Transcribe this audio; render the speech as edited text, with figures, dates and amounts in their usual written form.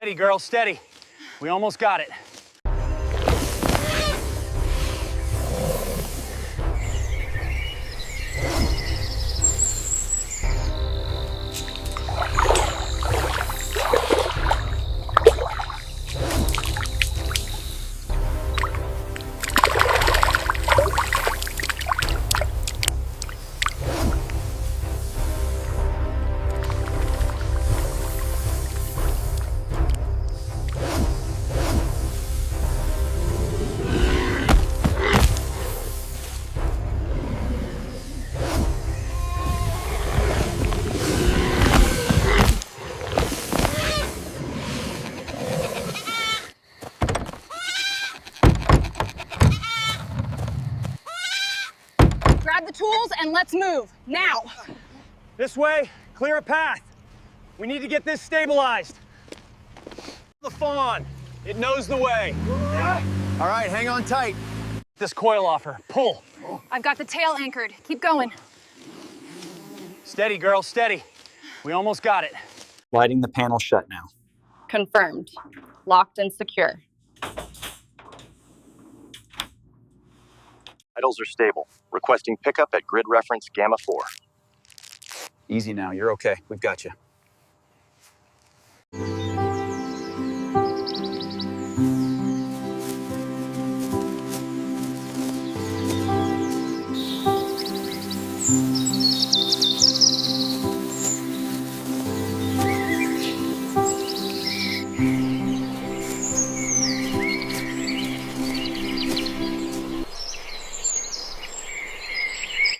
Steady, girl, steady. We almost got it. Grab the tools and let's move, now. This way, clear a path. We need to get this stabilized. The fawn, it knows the way. All right, hang on tight. This coil off her, pull. I've got the tail anchored. Keep going. Steady, girl, steady. We almost got it. Sliding the panel shut now. Confirmed. Locked and secure. Vitals are stable. Requesting pickup at grid reference Gamma 4. Easy now, you're okay. We've got you.